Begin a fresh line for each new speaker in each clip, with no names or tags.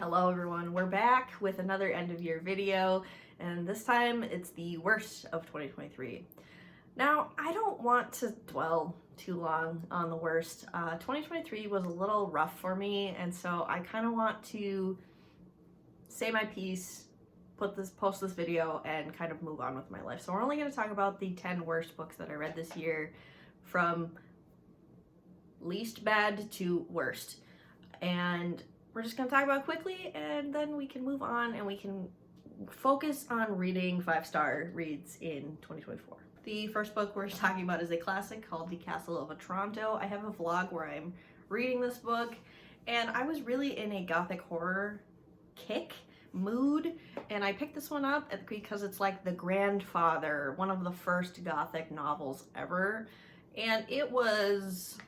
Hello everyone, we're back with another end of year video, and this time it's the worst of 2023. Now, I don't want to dwell too long on the worst. 2023 was a little rough for me, and so I kind of want to say my piece, post this video, and kind of move on with my life. So we're only going to talk about the 10 worst books that I read this year, from least bad to worst. And we're just going to talk about it quickly, and then we can move on and we can focus on reading 5-star reads in 2024. The first book we're talking about is a classic called The Castle of Otranto. I have a vlog where I'm reading this book, and I was really in a gothic horror mood, and I picked this one up because it's like the grandfather, one of the first gothic novels ever, and it was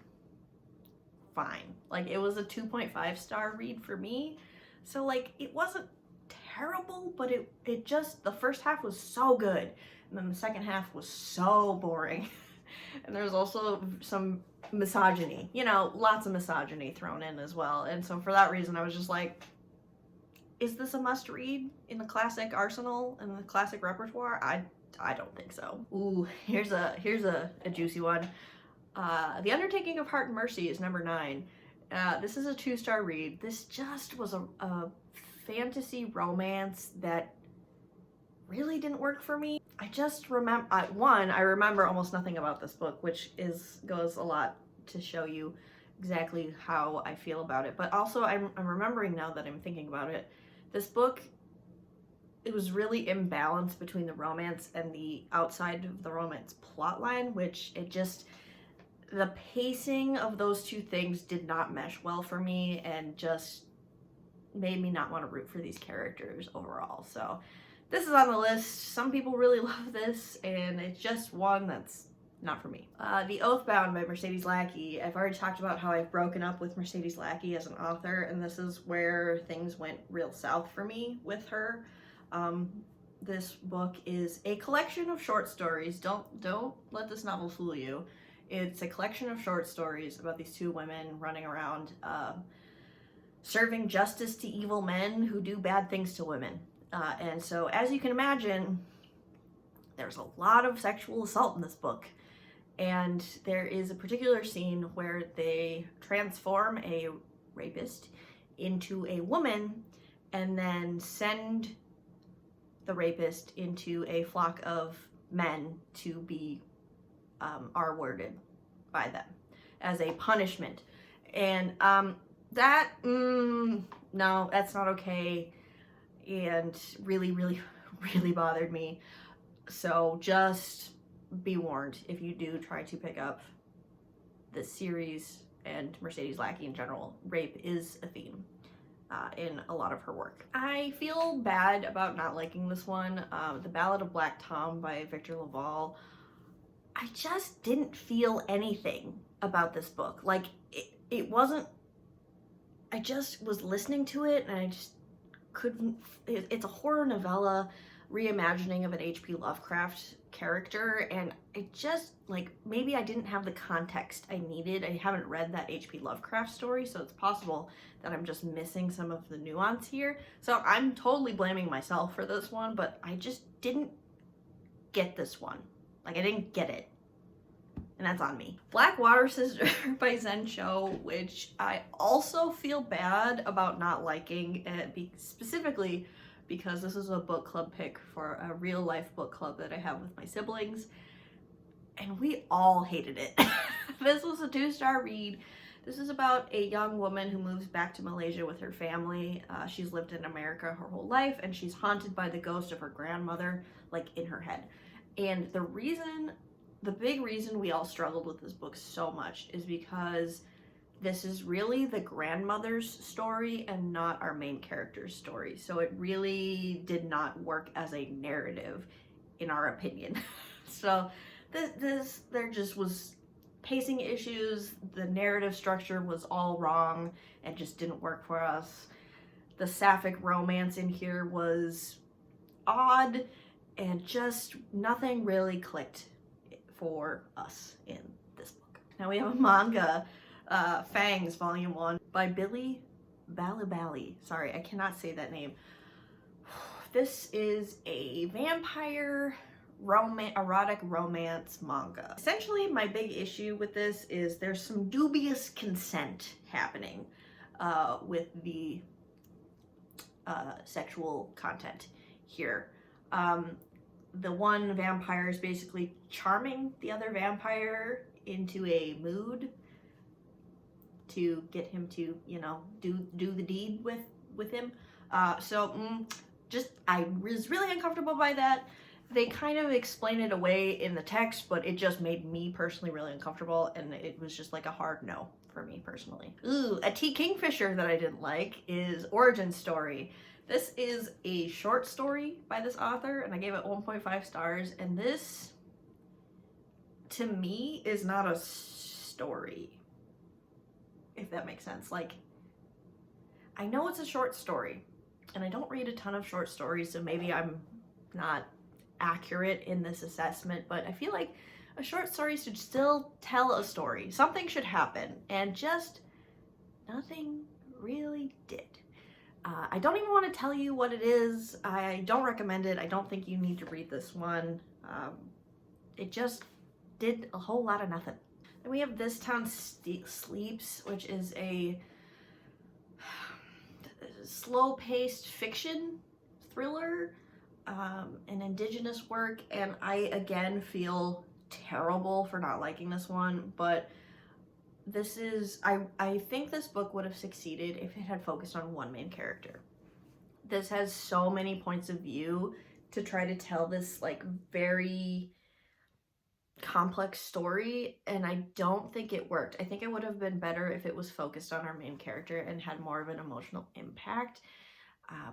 fine. Like, it was a 2.5 star read for me, so like it wasn't terrible, but it just, the first half was so good, and then the second half was so boring. And there's also some misogyny, you know, lots of misogyny thrown in as well, and so for that reason I was just like, is this a must read in the classic arsenal, in the classic repertoire? I don't think so. Ooh, here's a juicy one. The Undertaking of Heart and Mercy is number 9. This is a 2-star read. This just was a fantasy romance that really didn't work for me. I just remember, I remember almost nothing about this book, which goes a lot to show you exactly how I feel about it. But also I'm remembering now that I'm thinking about it, this book, it was really imbalanced between the romance and the outside of the romance plotline, which the pacing of those two things did not mesh well for me and just made me not want to root for these characters overall. So this is on the list. Some people really love this, and it's just one that's not for me. The Oathbound by Mercedes Lackey. I've already talked about how I've broken up with Mercedes Lackey as an author, and this is where things went real south for me with her. This book is a collection of short stories. Don't let this novel fool you. It's a collection of short stories about these two women running around serving justice to evil men who do bad things to women. And so, as you can imagine, there's a lot of sexual assault in this book. And there is a particular scene where they transform a rapist into a woman and then send the rapist into a flock of men to be R-worded by them as a punishment. And no, that's not okay, and really bothered me. So just be warned, if you do try to pick up this series and Mercedes Lackey in general, rape is a theme in a lot of her work. I feel bad about not liking this one. The Ballad of Black Tom by Victor LaValle. I just didn't feel anything about this book. Like, it wasn't, I just was listening to it and I just couldn't, it's a horror novella reimagining of an H.P. Lovecraft character, and it just, like, maybe I didn't have the context I needed. I haven't read that H.P. Lovecraft story, so it's possible that I'm just missing some of the nuance here. So I'm totally blaming myself for this one, but I just didn't get this one. Like, I didn't get it, and that's on me. Black Water Sister by Zen Cho, which I also feel bad about not liking, specifically because this is a book club pick for a real life book club that I have with my siblings, and we all hated it. This was a 2-star read. This is about a young woman who moves back to Malaysia with her family. She's lived in America her whole life, and she's haunted by the ghost of her grandmother, like, in her head. And the big reason we all struggled with this book so much is because this is really the grandmother's story and not our main character's story. So it really did not work as a narrative, in our opinion. So there just was pacing issues. The narrative structure was all wrong and just didn't work for us. The sapphic romance in here was odd, and just nothing really clicked for us in this book. Now we have a manga, Fangs Volume 1 by Billy Bali. Sorry, I cannot say that name. This is a vampire erotic romance manga. Essentially, my big issue with this is there's some dubious consent happening with the sexual content here. The one vampire is basically charming the other vampire into a mood to get him to, you know, do the deed with him. I was really uncomfortable by that. They kind of explain it away in the text, but it just made me personally really uncomfortable, and it was just like a hard no for me personally. Ooh, a T. Kingfisher that I didn't like is Origin Story. This is a short story by this author, and I gave it 1.5 stars, and this, to me, is not a story, if that makes sense. Like, I know it's a short story, and I don't read a ton of short stories, so maybe I'm not accurate in this assessment, but I feel like a short story should still tell a story. Something should happen, and just nothing really did. I don't even want to tell you what it is. I don't recommend it. I don't think you need to read this one. It just did a whole lot of nothing. Then we have This Town Sleeps, which is a slow-paced fiction thriller, an indigenous work, and I again feel terrible for not liking this one, but this is, I think this book would have succeeded if it had focused on one main character. This has so many points of view to try to tell this like very complex story, and I don't think it worked. I think it would have been better if it was focused on our main character and had more of an emotional impact.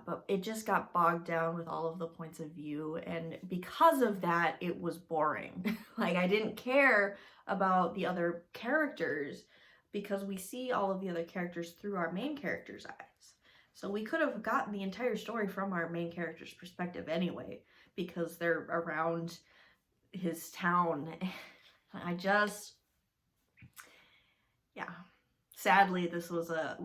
But it just got bogged down with all of the points of view, and because of that, it was boring. Like, I didn't care about the other characters because we see all of the other characters through our main character's eyes. So we could have gotten the entire story from our main character's perspective anyway, because they're around his town. Yeah. Sadly, this was a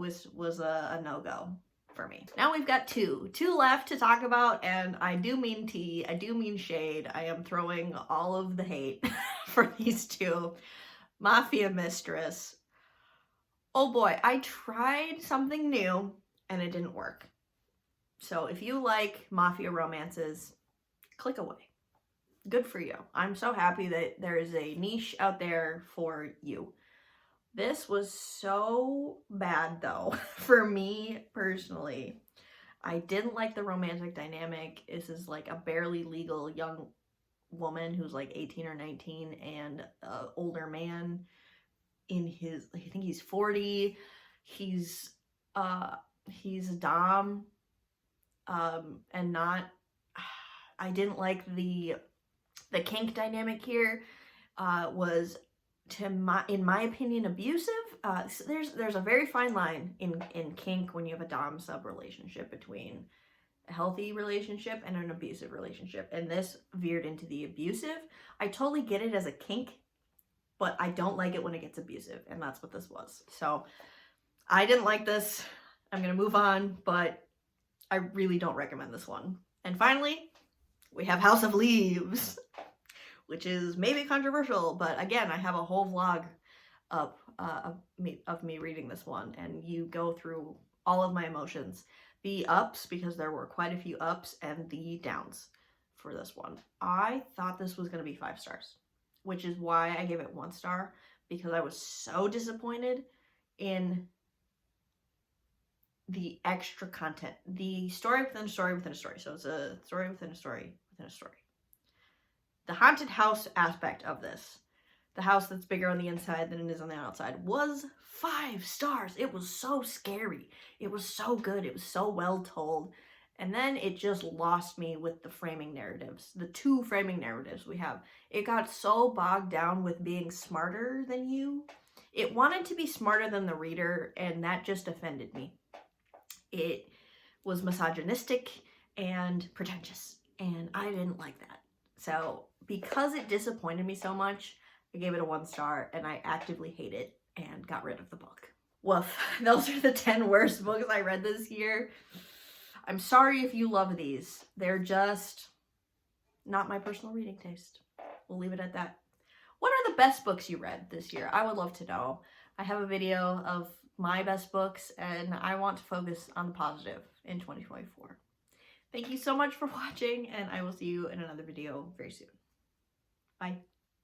no-go for me. Now we've got two left to talk about, and I do mean tea, I do mean shade. I am throwing all of the hate for these two. Mafia Mistress. Oh boy, I tried something new and it didn't work. So if you like mafia romances, click away. Good for you. I'm so happy that there is a niche out there for you. This was so bad though, for me personally. I didn't like the romantic dynamic. This is like a barely legal young woman who's like 18 or 19 and an older man in his, I think he's 40. He's a dom, and not, I didn't like the kink dynamic here. Was, in my opinion, abusive. So there's a very fine line in kink when you have a dom sub relationship between a healthy relationship and an abusive relationship, and this veered into the abusive. I totally get it as a kink, but I don't like it when it gets abusive, and that's what this was. So I didn't like this. I'm gonna move on, but I really don't recommend this one. And finally, we have House of Leaves, which is maybe controversial, but again, I have a whole vlog up of me reading this one, and you go through all of my emotions. The ups, because there were quite a few ups, and the downs for this one. I thought this was going to be 5 stars, which is why I gave it 1 star, because I was so disappointed in the extra content. The story within a story within a story. So it's a story within a story within a story. The haunted house aspect of this, the house that's bigger on the inside than it is on the outside, was 5 stars. It was so scary. It was so good. It was so well told. And then it just lost me with the framing narratives. The 2 framing narratives we have. It got so bogged down with being smarter than you. It wanted to be smarter than the reader, and that just offended me. It was misogynistic and pretentious, and I didn't like that. So because it disappointed me so much, I gave it a 1 star, and I actively hate it and got rid of the book, Woof. Those are the 10 worst books I read this year. I'm sorry if you love these. They're just not my personal reading taste. We'll leave it at that. What are the best books you read this year? I would love to know. I have a video of my best books, and I want to focus on the positive in 2024. Thank you so much for watching, and I will see you in another video very soon. Bye.